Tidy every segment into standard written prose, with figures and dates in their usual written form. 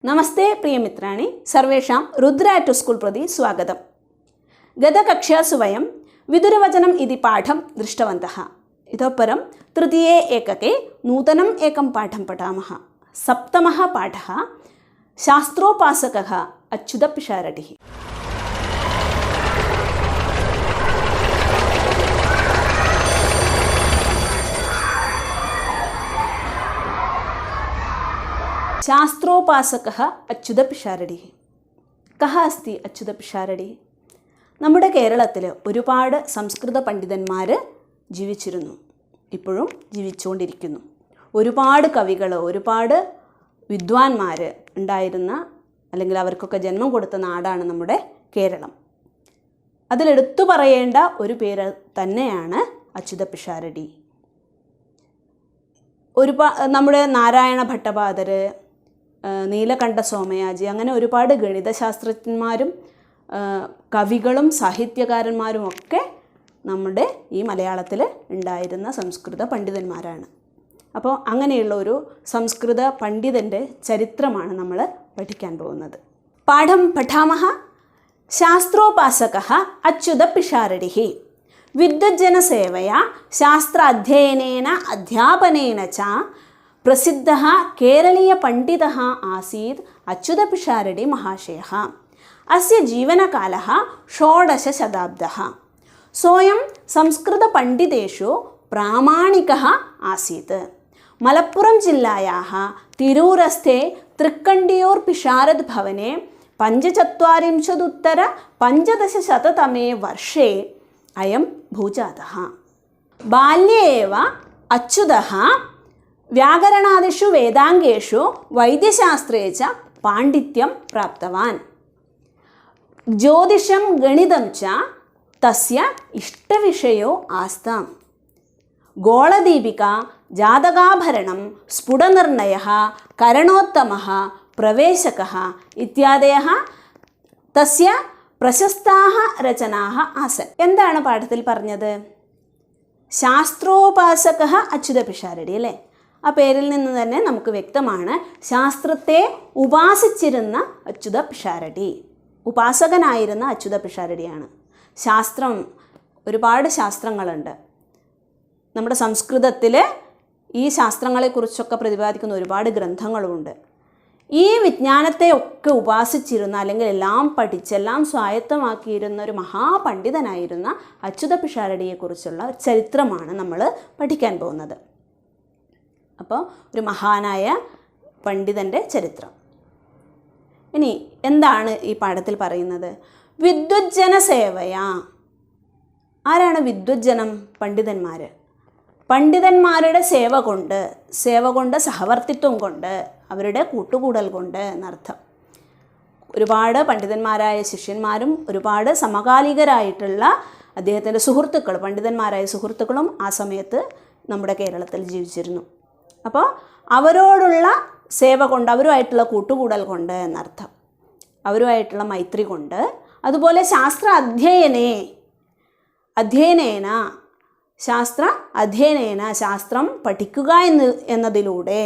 नमस्ते प्रियमित्राणि सर्वेषां Rudra to school प्रति स्वागतम्। गतकक्षासु वयं विदुरवचनम् इति पाठं दृष्टवन्तः। इतः परं तृतीये एकके नूतनम् एकं पाठं पठामः। सप्तमः पाठः शास्त्रोपासकः अच्युतपिशारडिः। शास्त्रोपासकः अच्युतपिशारडिः। कः अस्ति अच्युतपिशारडिः? നമ്മുടെ കേരളത്തിൽ ഒരുപാട് സംസ്കൃത പണ്ഡിതന്മാർ ജീവിച്ചിരുന്നു, ഇപ്പോഴും ജീവിച്ചുകൊണ്ടിരിക്കുന്നു. ഒരുപാട് കവികൾ, ഒരുപാട് വിദ്വാൻമാർ ഉണ്ടായിരുന്ന അല്ലെങ്കിൽ അവർക്കൊക്കെ ജന്മം കൊടുത്ത നാടാണ് നമ്മുടെ കേരളം. അതിലെടുത്തു പറയേണ്ട ഒരു പേര് തന്നെയാണ് അച്യുതപിഷാരടി. നമ്മുടെ നാരായണ ഭട്ടപാദർ, നീലകണ്ഠ സോമയാജി, അങ്ങനെ ഒരുപാട് ഗണിതശാസ്ത്രജ്ഞന്മാരും കവികളും സാഹിത്യകാരന്മാരും ഒക്കെ നമ്മുടെ ഈ മലയാളത്തിൽ ഉണ്ടായിരുന്ന സംസ്കൃത പണ്ഡിതന്മാരാണ്. അപ്പോൾ അങ്ങനെയുള്ള ഒരു സംസ്കൃത പണ്ഡിതൻ്റെ ചരിത്രമാണ് നമ്മൾ പഠിക്കാൻ പോകുന്നത്. പാഠം പഠാമഹ. ശാസ്ത്രോപാസകः അച്യുതപിഷാരടിः വിദ്വജ്ജനസേവയാ ശാസ്ത്രാധ്യയനേന അധ്യാപനേന ച പ്രസിദ്ധः കേരളീയപണ്ഡിതः ആസീत् अच्युतपिषारडी महाशयः. अस्य जीवनकालः 16 शताब्दः. सोऽयं संस्कृतपण्डितेषु प्रामाणिकः आसीत्. मलप्पुरं जिल्लायाः तिरूरस्थे त्रिक्कण्डियोर् पिशारद् भवने 45-15-तमे वर्षे अयं भूजातः. बाल्ये एव अच्युतः व्याकरणादिषु वेदाङ्गेषु वैद्यशास्त्रे च पाण्डित्यं प्राप्तवान्. ज्योतिषं गणितं च तस्य इष्टविषयो आस्ताम्. गोळदीपिका, जातकाभरणं, स्फुटनिर्णयः, करणोत्तमः, प्रवेशकः इत्यादयः तस्य പ്രശസ്താഹ രചനാഹ ആസൻ. എന്താണ് പാഠത്തിൽ പറഞ്ഞത്? ശാസ്ത്രോപാസകः അച്യുതപിഷാരടി അല്ലേ? ആ പേരിൽ നിന്ന് തന്നെ നമുക്ക് വ്യക്തമാണ് ശാസ്ത്രത്തെ ഉപാസിച്ചിരുന്ന അച്യുതപിഷാരടി, ഉപാസകനായിരുന്ന അച്യുതപിഷാരടിയാണ്. ശാസ്ത്രം, ഒരുപാട് ശാസ്ത്രങ്ങളുണ്ട് നമ്മുടെ സംസ്കൃതത്തിൽ. ഈ ശാസ്ത്രങ്ങളെക്കുറിച്ചൊക്കെ പ്രതിപാദിക്കുന്ന ഒരുപാട് ഗ്രന്ഥങ്ങളുമുണ്ട്. ഈ വിജ്ഞാനത്തെ ഒക്കെ ഉപാസിച്ചിരുന്ന അല്ലെങ്കിൽ എല്ലാം പഠിച്ചെല്ലാം സ്വായത്തമാക്കിയിരുന്ന ഒരു മഹാപണ്ഡിതനായിരുന്ന അച്യുതപിഷാരടിയെക്കുറിച്ചുള്ള ചരിത്രമാണ് നമ്മൾ പഠിക്കാൻ പോകുന്നത്. അപ്പോൾ ഒരു മഹാനായ പണ്ഡിതൻ്റെ ചരിത്രം. ഇനി എന്താണ് ഈ പാഠത്തിൽ പറയുന്നത്? വിദ്വജ്ജന സേവയാ. ആരാണ് വിദ്വജ്ജനം? പണ്ഡിതന്മാർ. പണ്ഡിതന്മാരുടെ സേവ കൊണ്ട് സഹവർത്തിത്വം കൊണ്ട്, അവരുടെ കൂട്ടുകൂടൽ കൊണ്ട് എന്നർത്ഥം. ഒരുപാട് പണ്ഡിതന്മാരായ ശിഷ്യന്മാരും ഒരുപാട് സമകാലികരായിട്ടുള്ള അദ്ദേഹത്തിൻ്റെ സുഹൃത്തുക്കൾ, പണ്ഡിതന്മാരായ സുഹൃത്തുക്കളും ആ സമയത്ത് നമ്മുടെ കേരളത്തിൽ ജീവിച്ചിരുന്നു. അപ്പോൾ അവരോടുള്ള സേവ കൊണ്ട്, അവരുമായിട്ടുള്ള കൂട്ടുകൂടൽ കൊണ്ട് എന്നർത്ഥം, അവരുമായിട്ടുള്ള മൈത്രി കൊണ്ട്. അതുപോലെ ശാസ്ത്ര അധ്യയനേന ശാസ്ത്രം പഠിക്കുക എന്നതിലൂടെ,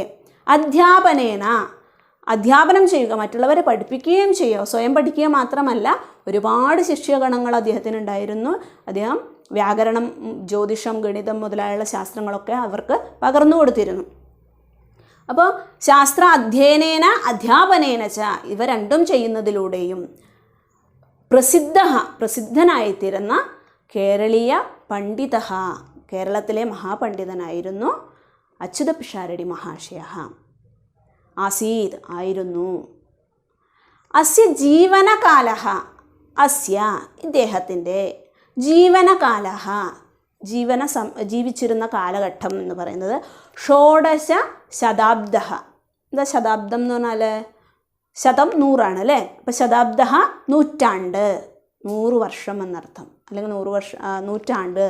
അധ്യാപനം ചെയ്യുക, മറ്റുള്ളവരെ പഠിപ്പിക്കുകയും ചെയ്യുക. സ്വയം പഠിക്കുക മാത്രമല്ല, ഒരുപാട് ശിഷ്യഗണങ്ങൾ അദ്ദേഹത്തിനുണ്ടായിരുന്നു. അദ്ദേഹം വ്യാകരണം, ജ്യോതിഷം, ഗണിതം മുതലായുള്ള ശാസ്ത്രങ്ങളൊക്കെ അവർക്ക് പകർന്നു കൊടുത്തിരുന്നു. അപ്പോൾ ശാസ്ത്ര അധ്യാപനേന ച, ഇവ രണ്ടും ചെയ്യുന്നതിലൂടെയും പ്രസിദ്ധനായിത്തീരുന്ന കേരളീയ പണ്ഡിത, കേരളത്തിലെ മഹാപണ്ഡിതനായിരുന്നു അച്യുതപിഷാരടി മഹാശയഃ. ആസീത്, ആയിരുന്നു. അസ്യ ജീവനകാലഃ, ഇദ്ദേഹത്തിൻ്റെ ജീവനകാലഃ, ജീവിച്ചിരുന്ന കാലഘട്ടം എന്ന് പറയുന്നത് 16 ശതാബ്ദഃ. എന്താ ശതാബ്ദം എന്ന് പറഞ്ഞാൽ? ശതം 100 അല്ലേ? അപ്പോൾ ശതാബ്ദഃ നൂറ്റാണ്ട്, 100 വർഷം എന്നർത്ഥം, അല്ലെങ്കിൽ 100 വർഷം, നൂറ്റാണ്ട്.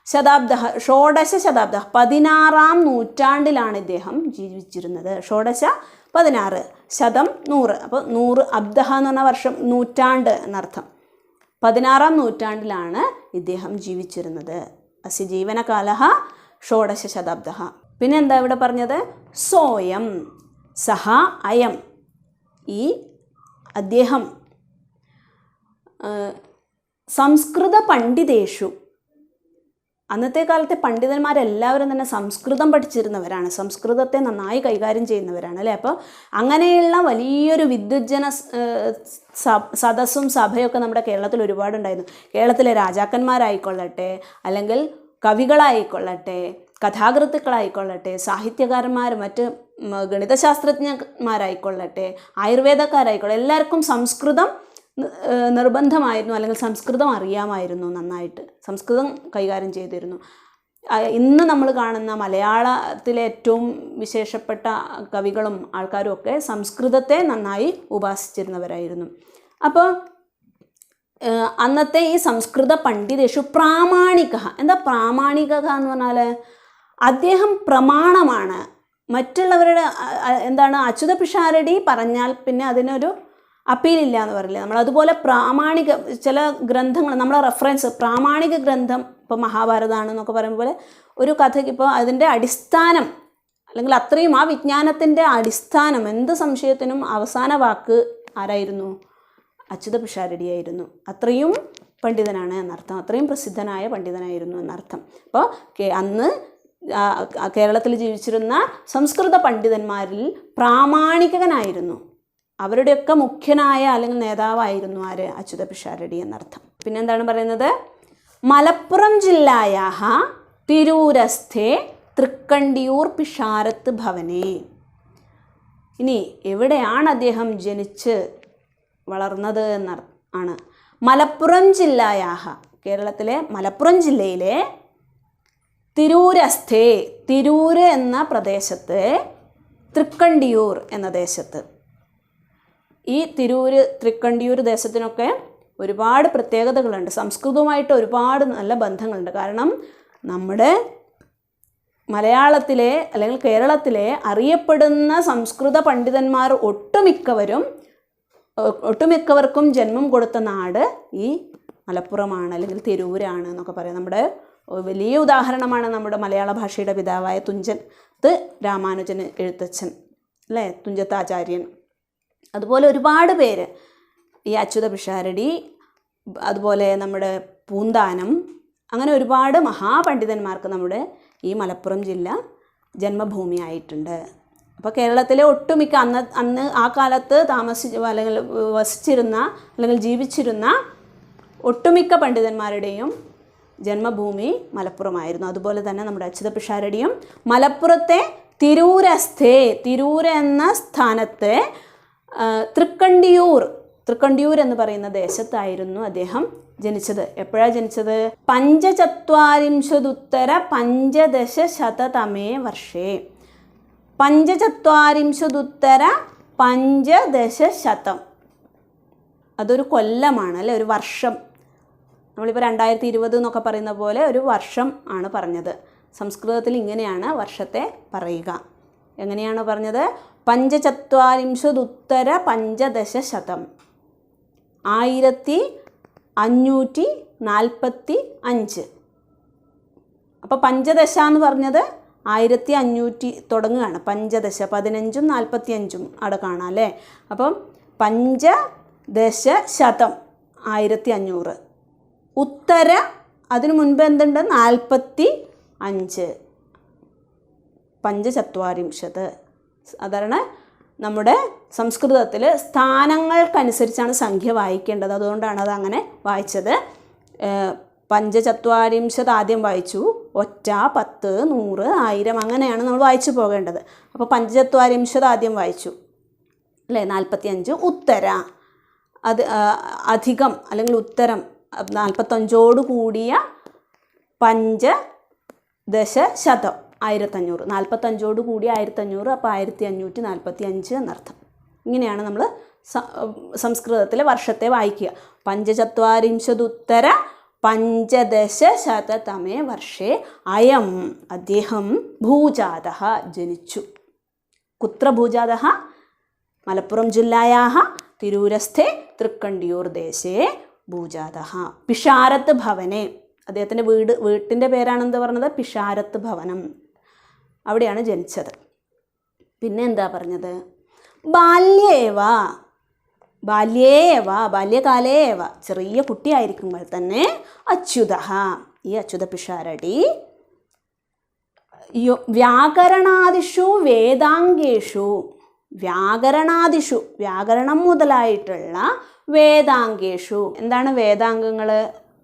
ശതാബ്ദഃ 16 ശതാബ്ദ, 16-ാം നൂറ്റാണ്ടിലാണ് ഇദ്ദേഹം ജീവിച്ചിരുന്നത്. 16 16, ശതം 100, അപ്പോൾ 100 അബ്ദഃ എന്ന് പറഞ്ഞ വർഷം, നൂറ്റാണ്ട് എന്നർത്ഥം. 16-ാം നൂറ്റാണ്ടിലാണ് ഇദ്ദേഹം ജീവിച്ചിരുന്നത്. അസ്യ ജീവനകാലഃ 16 ശതാബ്ദഃ. പിന്നെ എന്താ ഇവിടെ പറഞ്ഞത്? സോയം, സഹ, അയം, ഈ അദ്ദേഹം സംസ്കൃത പണ്ഡിതേഷു, അന്നത്തെ കാലത്തെ പണ്ഡിതന്മാരെല്ലാവരും തന്നെ സംസ്കൃതം പഠിച്ചിരുന്നവരാണ്, സംസ്കൃതത്തെ നന്നായി കൈകാര്യം ചെയ്യുന്നവരാണ് അല്ലേ. അപ്പോൾ അങ്ങനെയുള്ള വലിയൊരു വിദ്വജ്ജന സദസ്സും സഭയൊക്കെ നമ്മുടെ കേരളത്തിൽ ഒരുപാടുണ്ടായിരുന്നു. കേരളത്തിലെ രാജാക്കന്മാരായിക്കൊള്ളട്ടെ, അല്ലെങ്കിൽ കവികളായിക്കൊള്ളട്ടെ, കഥാകൃത്തുക്കളായിക്കൊള്ളട്ടെ, സാഹിത്യകാരന്മാർ, മറ്റ് ഗണിതശാസ്ത്രജ്ഞന്മാരായിക്കൊള്ളട്ടെ, ആയുർവേദക്കാരായിക്കൊള്ളട്ടെ, എല്ലാവർക്കും സംസ്കൃതം നിർബന്ധമായിരുന്നു, അല്ലെങ്കിൽ സംസ്കൃതം അറിയാമായിരുന്നു, നന്നായിട്ട് സംസ്കൃതം കൈകാര്യം ചെയ്തിരുന്നു. ഇന്ന് നമ്മൾ കാണുന്ന മലയാളത്തിലെ ഏറ്റവും വിശേഷപ്പെട്ട കവികളും ആൾക്കാരും ഒക്കെ സംസ്കൃതത്തെ നന്നായി ഉപാസിച്ചിരുന്നവരായിരുന്നു. അപ്പോൾ അന്നത്തെ ഈ സംസ്കൃത പണ്ഡിതേഷു പ്രാമാണിക, എന്താ പ്രാമാണിക എന്ന് പറഞ്ഞാൽ അദ്ദേഹം പ്രമാണമാണ്. മറ്റുള്ളവരുടെ എന്താണ് അച്യുത പിഷാരടി പറഞ്ഞാൽ പിന്നെ അതിനൊരു അപ്പീലില്ല എന്ന് പറയില്ലേ, നമ്മളതുപോലെ പ്രാമാണിക ചില ഗ്രന്ഥങ്ങൾ നമ്മളെ റെഫറൻസ് പ്രാമാണിക ഗ്രന്ഥം, ഇപ്പോൾ മഹാഭാരതമാണെന്നൊക്കെ പറയുമ്പോൾ ഒരു കഥയ്ക്ക് ഇപ്പോൾ അതിൻ്റെ അടിസ്ഥാനം, അല്ലെങ്കിൽ അത്രയും ആ വിജ്ഞാനത്തിൻ്റെ അടിസ്ഥാനം, എന്ത് സംശയത്തിനും അവസാന വാക്ക് ആരായിരുന്നു? അച്യുത പിഷാരടിയായിരുന്നു. അത്രയും പണ്ഡിതനാണ് എന്നർത്ഥം, അത്രയും പ്രസിദ്ധനായ പണ്ഡിതനായിരുന്നു എന്നർത്ഥം. അപ്പോൾ അന്ന് കേരളത്തിൽ ജീവിച്ചിരുന്ന സംസ്കൃത പണ്ഡിതന്മാരിൽ പ്രാമാണികനായിരുന്നു, അവരുടെയൊക്കെ മുഖ്യനായ അല്ലെങ്കിൽ നേതാവായിരുന്നു ആര്? അച്യുത പിഷാരടി എന്നർത്ഥം. പിന്നെന്താണ് പറയുന്നത്? മലപ്പുറം ജില്ലായാഹ തിരൂരസ്ഥേ തൃക്കണ്ടിയൂർ പിഷാരത്ത് ഭവനേ. ഇനി എവിടെയാണ് അദ്ദേഹം ജനിച്ച് വളർന്നത് ആണ്? മലപ്പുറം ജില്ലായാഹ, കേരളത്തിലെ മലപ്പുറം ജില്ലയിലെ തിരൂരസ്ഥേ, തിരൂര് എന്ന പ്രദേശത്ത്, തൃക്കണ്ടിയൂർ എന്ന ദേശത്ത്. ഈ തിരൂര് തൃക്കണ്ടിയൂർ ദേശത്തിനൊക്കെ ഒരുപാട് പ്രത്യേകതകളുണ്ട്, സംസ്കൃതവുമായിട്ട് ഒരുപാട് നല്ല ബന്ധങ്ങളുണ്ട്. കാരണം നമ്മുടെ മലയാളത്തിലെ അല്ലെങ്കിൽ കേരളത്തിലെ അറിയപ്പെടുന്ന സംസ്കൃത പണ്ഡിതന്മാർ ഒട്ടുമിക്കവർക്കും ജന്മം കൊടുത്ത നാട് ഈ മലപ്പുറമാണ്, അല്ലെങ്കിൽ തിരൂരാണ് എന്നൊക്കെ പറയാം. നമ്മുടെ വലിയ ഉദാഹരണമാണ് നമ്മുടെ മലയാള ഭാഷയുടെ പിതാവായ തുഞ്ചത്ത് രാമാനുജൻ എഴുത്തച്ഛൻ അല്ലേ, തുഞ്ചത്ത് ആചാര്യൻ. അതുപോലെ ഒരുപാട് പേര്, ഈ അച്യുത പിഷാരടി, അതുപോലെ നമ്മുടെ പൂന്താനം, അങ്ങനെ ഒരുപാട് മഹാപണ്ഡിതന്മാർക്ക് നമ്മുടെ ഈ മലപ്പുറം ജില്ല ജന്മഭൂമിയായിട്ടുണ്ട്. അപ്പോൾ കേരളത്തിലെ ഒട്ടുമിക്ക അന്ന് ആ കാലത്ത് അല്ലെങ്കിൽ വസിച്ചിരുന്ന അല്ലെങ്കിൽ ജീവിച്ചിരുന്ന ഒട്ടുമിക്ക പണ്ഡിതന്മാരുടെയും ജന്മഭൂമി മലപ്പുറമായിരുന്നു. അതുപോലെ തന്നെ നമ്മുടെ അച്യുത പിഷാരടിയും മലപ്പുറത്തെ തിരൂരസ്ഥേ, തിരൂർ എന്ന സ്ഥാനത്തെ തൃക്കണ്ടിയൂർ എന്ന് പറയുന്ന ദേശത്തായിരുന്നു അദ്ദേഹം ജനിച്ചത്. എപ്പോഴാണ് ജനിച്ചത്? 45 വർഷേ. 45 അതൊരു കൊല്ലമാണ് അല്ലേ, ഒരു വർഷം. നമ്മളിപ്പോൾ 2020 എന്നൊക്കെ പറയുന്ന പോലെ ഒരു വർഷം ആണ് പറഞ്ഞത്. സംസ്കൃതത്തിൽ ഇങ്ങനെയാണ് വർഷത്തെ പറയുക. എങ്ങനെയാണ് പറഞ്ഞത്? 45 1545. അപ്പോൾ പഞ്ചദശ എന്ന് പറഞ്ഞത് 1500 തുടങ്ങുകയാണ്. പഞ്ചദശ 15ഉം 45ഉം അവിടെ കാണാം അല്ലേ. അപ്പം 5 ശതം 1500. ഉത്തര അതിനു മുൻപ് എന്തുണ്ട്? 45. 5 അതാണ് നമ്മുടെ സംസ്കൃതത്തിൽ സ്ഥാനങ്ങൾക്കനുസരിച്ചാണ് സംഖ്യ വായിക്കേണ്ടത്. അതുകൊണ്ടാണ് അതങ്ങനെ വായിച്ചത്. 5 ആദ്യം വായിച്ചു, ഒറ്റ, 10, 100, 1000 അങ്ങനെയാണ് നമ്മൾ വായിച്ചു പോകേണ്ടത്. അപ്പോൾ 5 ആദ്യം വായിച്ചു അല്ലേ, 45. ഉത്തര അത് അധികം അല്ലെങ്കിൽ ഉത്തരം 45ഓട് കൂടിയ 5 ശതം 1500. 45ഓട് കൂടി 1500, അപ്പോൾ 1545 എന്നർത്ഥം. ഇങ്ങനെയാണ് നമ്മൾ സംസ്കൃതത്തിലെ വർഷത്തെ വായിക്കുക. 5 വർഷേ അയം അദ്ദേഹം ഭൂജാതഃ ജനിച്ചു. കുത്ര ഭൂജാതഃ? മലപ്പുറം ജില്ലായാः തിരൂരസ്ഥേ തൃക്കണ്ടിയൂർ ദേശേ ഭൂജാതഃ. പിഷാരത്ത് ഭവനെ, അദ്ദേഹത്തിൻ്റെ വീട്ടിൻ്റെ പേരാണെന്ത് പറഞ്ഞത്? പിഷാരത്ത് ഭവനം. അവിടെയാണ് ജനിച്ചത്. പിന്നെ എന്താ പറഞ്ഞത്? ബാല്യേവ ബാല്യേവ ബാല്യകാലേവ ചെറിയ കുട്ടിയായിരിക്കുമ്പോൾ തന്നെ അച്യുതഃ ഈ അച്യുത പിഷാരടി വ്യാകരണാദിഷു വേദാംഗേഷു വ്യാകരണാദിഷു വ്യാകരണം മുതലായിട്ടുള്ള വേദാംഗേഷു എന്താണ് വേദാംഗങ്ങൾ?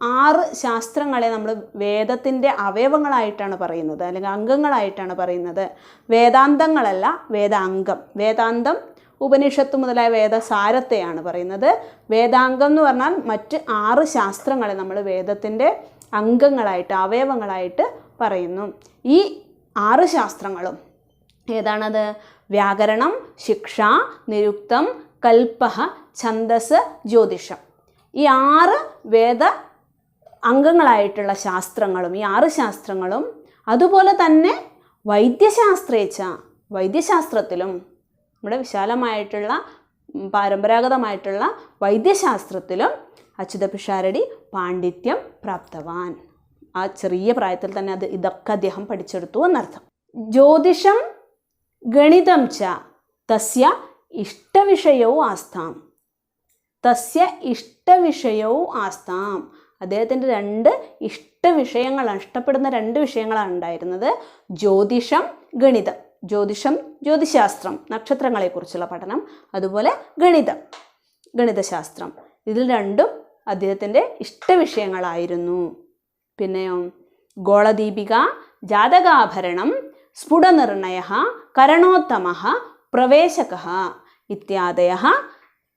6 ശാസ്ത്രങ്ങളെ നമ്മൾ വേദത്തിൻ്റെ അവയവങ്ങളായിട്ടാണ് പറയുന്നത്, അല്ലെങ്കിൽ അംഗങ്ങളായിട്ടാണ് പറയുന്നത്. വേദാന്തങ്ങളല്ല, വേദാംഗം. വേദാന്തം ഉപനിഷത്ത് മുതലായ വേദസാരത്തെയാണ് പറയുന്നത്. വേദാംഗം എന്ന് പറഞ്ഞാൽ മറ്റ് 6 ശാസ്ത്രങ്ങളെ നമ്മൾ വേദത്തിൻ്റെ അംഗങ്ങളായിട്ട് അവയവങ്ങളായിട്ട് പറയുന്നു. ഈ 6 ശാസ്ത്രങ്ങളും ഏതാണത്? വ്യാകരണം, ശിക്ഷ, നിരുക്തം, കൽപ്പഃ, ഛന്ദസ്, ജ്യോതിഷം. ഈ 6 വേദ അംഗങ്ങളായിട്ടുള്ള ശാസ്ത്രങ്ങളും ഈ 6 ശാസ്ത്രങ്ങളും അതുപോലെ തന്നെ വൈദ്യശാസ്ത്രത്തിലും നമ്മുടെ വിശാലമായിട്ടുള്ള പരമ്പരാഗതമായിട്ടുള്ള വൈദ്യശാസ്ത്രത്തിലും അച്യുത പിഷാരടി പാണ്ഡിത്യം പ്രാപ്തവാൻ. ആ ചെറിയ പ്രായത്തിൽ തന്നെ ഇതൊക്കെ അദ്ദേഹം പഠിച്ചെടുത്തു എന്നർത്ഥം. ജ്യോതിഷം ഗണിതം ച തസ്യ ഇഷ്ടവിഷയൗ ആസ്താം. അദ്ദേഹത്തിൻ്റെ 2 ഇഷ്ടവിഷയങ്ങളാണ്, ഇഷ്ടപ്പെടുന്ന 2 വിഷയങ്ങളാണ് ഉണ്ടായിരുന്നത്. ജ്യോതിഷം, ഗണിതം. ജ്യോതിഷം ജ്യോതിശാസ്ത്രം, നക്ഷത്രങ്ങളെക്കുറിച്ചുള്ള പഠനം, അതുപോലെ ഗണിതശാസ്ത്രം. ഇതിൽ 2ഉം അദ്ദേഹത്തിൻ്റെ ഇഷ്ടവിഷയങ്ങളായിരുന്നു. പിന്നെയോ ഗോളദീപിക, ജാതകാഭരണം, സ്ഫുടനിർണയഃ, കരണോത്തമഃ, പ്രവേശകഃ ഇത്യാദയഃ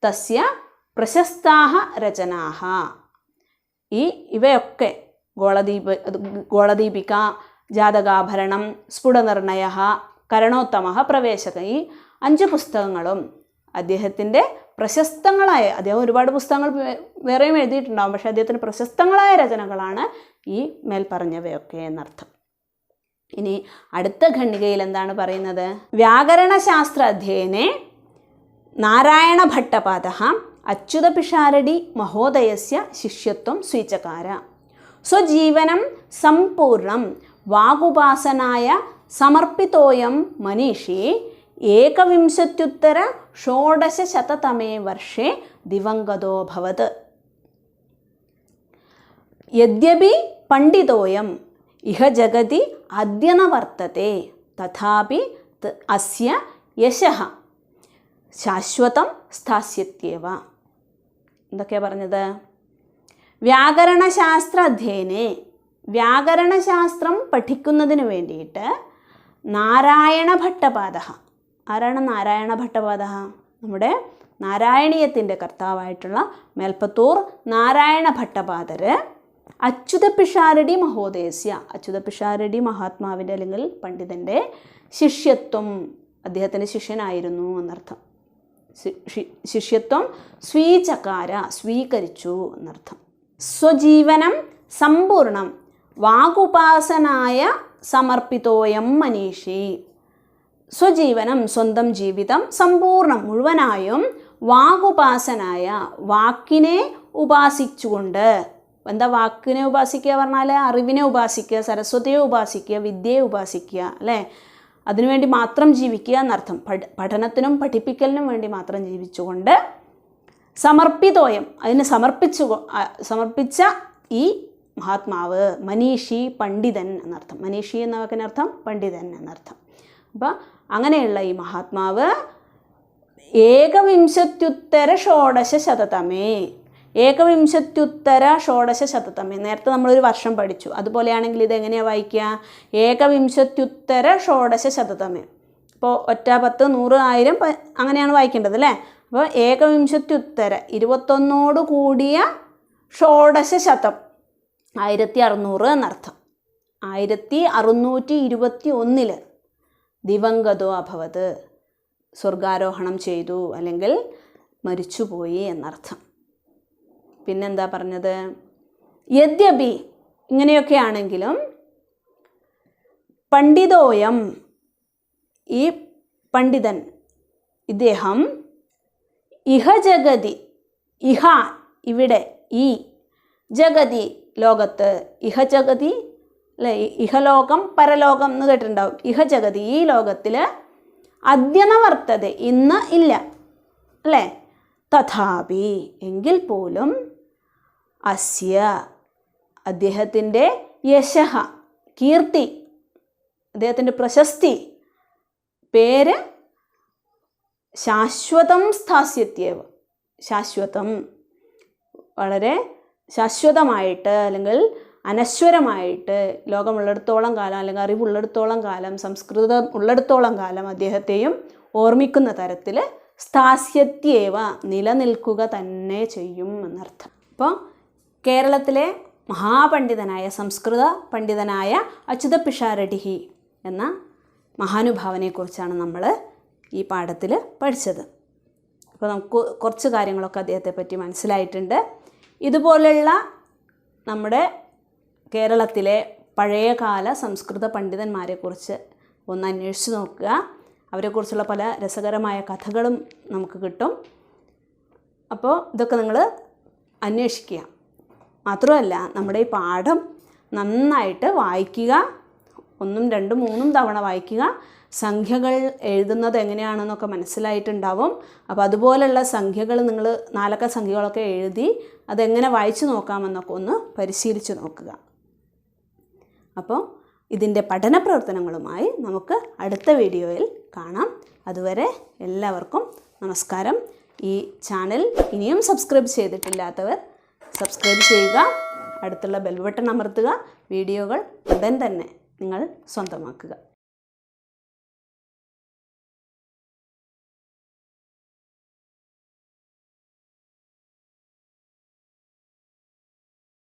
തസ്യ പ്രശസ്താഃ രചനാഃ. ഇവയൊക്കെ ഗോളദീപിക, ജാതകാഭരണം, സ്ഫുടനിർണയഃ, കരണോത്തമഃ, പ്രവേശക, ഈ 5 പുസ്തകങ്ങളും അദ്ദേഹത്തിൻ്റെ പ്രശസ്തങ്ങളായ, അദ്ദേഹം ഒരുപാട് പുസ്തകങ്ങൾ വേറെയും എഴുതിയിട്ടുണ്ടാകും, പക്ഷേ അദ്ദേഹത്തിന് പ്രശസ്തങ്ങളായ രചനകളാണ് ഈ മേൽപ്പറഞ്ഞവയൊക്കെ എന്നർത്ഥം. ഇനി അടുത്ത ഖണ്ഡികയിൽ എന്താണ് പറയുന്നത്? വ്യാകരണശാസ്ത്ര അധ്യയനെ നാരായണ ഭട്ടപാദഃ അച്യുത പിഷാരടി മഹോദയസ്യ ശിഷ്യത്വം സ്വീചകാര. സ്വജീവനം സമ്പൂർണം വാഗുപാസനായ സമർപ്പിതോയം മനീഷി 1916 വർഷേ ദിവംഗതോഭവത്. യദ്യപി പണ്ഡിതോയം ഇഹ ജഗതി അദ്യ ന വർത്തത്തെ തഥാപി അസ്യ യശഃ ശാശ്വതം സ്ഥാസ്യത്യവ. എന്തൊക്കെയാണ് പറഞ്ഞത്? വ്യാകരണശാസ്ത്ര അധ്യയനെ, വ്യാകരണശാസ്ത്രം പഠിക്കുന്നതിന് വേണ്ടിയിട്ട് നാരായണ ഭട്ടപാദ. ആരാണ് നാരായണ ഭട്ടപാദ? നമ്മുടെ നാരായണീയത്തിൻ്റെ കർത്താവായിട്ടുള്ള മേൽപ്പത്തൂർ നാരായണ ഭട്ടപാദർ അച്യുത പിഷാരടി മഹോദയസ്യ, അച്യുത പിഷാരടി മഹാത്മാവിൻ്റെ അല്ലെങ്കിൽ പണ്ഡിതൻ്റെ ശിഷ്യത്വം, അദ്ദേഹത്തിൻ്റെ ശിഷ്യനായിരുന്നു എന്നർത്ഥം. ശിഷ്യത്വം സ്വീചകാര, സ്വീകരിച്ചു എന്നർത്ഥം. സ്വജീവനം സമ്പൂർണം വാഗുപാസനായ സമർപ്പിതോയം മനീഷി. സ്വജീവനം, സ്വന്തം ജീവിതം, സമ്പൂർണം മുഴുവനായും വാഗുപാസനായ, വാക്കിനെ ഉപാസിച്ചുകൊണ്ട്. എന്താ വാക്കിനെ ഉപാസിക്കുക പറഞ്ഞാൽ? അറിവിനെ ഉപാസിക്കുക, സരസ്വതിയെ ഉപാസിക്കുക, വിദ്യയെ ഉപാസിക്കുക, അല്ലേ? അതിനുവേണ്ടി മാത്രം ജീവിക്കുക എന്നർത്ഥം. പഠനത്തിനും പഠിപ്പിക്കലിനും വേണ്ടി മാത്രം ജീവിച്ചുകൊണ്ട് സമർപ്പിതോയം, അതിന് സമർപ്പിച്ച ഈ മഹാത്മാവ് മനീഷി, പണ്ഡിതൻ എന്നർത്ഥം. മനീഷി എന്ന വാക്കിനർത്ഥം പണ്ഡിതൻ എന്നർത്ഥം. അപ്പം അങ്ങനെയുള്ള ഈ മഹാത്മാവ് 1916 നേരത്തെ നമ്മളൊരു വർഷം പഠിച്ചു, അതുപോലെയാണെങ്കിൽ ഇതെങ്ങനെയാണ് വായിക്കുക? 1916 ഇപ്പോൾ 1, 10, 100, 1000 അങ്ങനെയാണ് വായിക്കേണ്ടത്, അല്ലേ? അപ്പോൾ 21 കൂടിയ ഷോഡശശതം 1600 എന്നർത്ഥം. 1621 ദിവംഗതോ അഭവത്, സ്വർഗാരോഹണം ചെയ്തു അല്ലെങ്കിൽ മരിച്ചുപോയി എന്നർത്ഥം. പിന്നെന്താ പറഞ്ഞത്? യദ്യപി, ഇങ്ങനെയൊക്കെ ആണെങ്കിലും, പണ്ഡിതോയം, ഈ പണ്ഡിതൻ, ഇദ്ദേഹം ഇഹ ജഗതി, ഇഹ ഇവിടെ, ഈ ജഗതി ലോകത്ത്, ഇഹ ജഗതി അല്ലേ, ഇഹലോകം പരലോകം എന്ന് കേട്ടിട്ടുണ്ടാവും. ഇഹ ജഗതി ഈ ലോകത്തിൽ അദ്യ ന വർത്തതെ, ഇന്ന് ഇല്ല അല്ലേ. തഥാപി, എങ്കിൽ പോലും അസ്യ, അദ്ദേഹത്തിൻ്റെ യശഃ, കീർത്തി, അദ്ദേഹത്തിൻ്റെ പ്രശസ്തി, പേര് ശാശ്വതം സ്ഥാസ്യത്യേവ, ശാശ്വതം, വളരെ ശാശ്വതമായിട്ട് അല്ലെങ്കിൽ അനശ്വരമായിട്ട്, ലോകമുള്ളിടത്തോളം കാലം അല്ലെങ്കിൽ അറിവുള്ളിടത്തോളം കാലം, സംസ്കൃതം ഉള്ളിടത്തോളം കാലം അദ്ദേഹത്തെയും ഓർമ്മിക്കുന്ന തരത്തിൽ സ്ഥാസ്യത്യേവ, നിലനിൽക്കുക തന്നെ ചെയ്യും എന്നർത്ഥം. അപ്പോൾ കേരളത്തിലെ മഹാപണ്ഡിതനായ, സംസ്കൃത പണ്ഡിതനായ അച്യുത പിഷാരടിഹി എന്ന മഹാനുഭാവനെക്കുറിച്ചാണ് നമ്മൾ ഈ പാഠത്തിൽ പഠിച്ചത്. അപ്പോൾ നമുക്ക് കുറച്ച് കാര്യങ്ങളൊക്കെ അദ്ദേഹത്തെ പറ്റി മനസ്സിലായിട്ടുണ്ട്. ഇതുപോലെയുള്ള നമ്മുടെ കേരളത്തിലെ പഴയകാല സംസ്കൃത പണ്ഡിതന്മാരെക്കുറിച്ച് ഒന്ന് അന്വേഷിച്ച് നോക്കുക. അവരെക്കുറിച്ചുള്ള പല രസകരമായ കഥകളും നമുക്ക് കിട്ടും. അപ്പോൾ ഇതൊക്കെ നിങ്ങൾ അന്വേഷിക്കുക. മാത്രമല്ല നമ്മുടെ ഈ പാഠം നന്നായിട്ട് വായിക്കുക, 1, 2, 3 തവണ വായിക്കുക. സംഖ്യകൾ എഴുതുന്നത് എങ്ങനെയാണെന്നൊക്കെ മനസ്സിലായിട്ടുണ്ടാവും. അപ്പോൾ അതുപോലെയുള്ള സംഖ്യകൾ നിങ്ങൾ 4 അക്ക സംഖ്യകളൊക്കെ എഴുതി അതെങ്ങനെ വായിച്ചു നോക്കാമെന്നൊക്കെ ഒന്ന് പരിശീലിച്ച് നോക്കുക. അപ്പോൾ ഇതിൻ്റെ പഠന പ്രവർത്തനങ്ങളുമായി നമുക്ക് അടുത്ത വീഡിയോയിൽ കാണാം. അതുവരെ എല്ലാവർക്കും നമസ്കാരം. ഈ ചാനൽ ഇനിയും സബ്സ്ക്രൈബ് ചെയ്തിട്ടില്ലാത്തവർ സബ്സ്ക്രൈബ് ചെയ്യുക, അടുത്തുള്ള ബെൽ ബട്ടൺ അമർത്തുക, വീഡിയോകൾ ഉടൻ തന്നെ നിങ്ങൾ സ്വന്തമാക്കുക.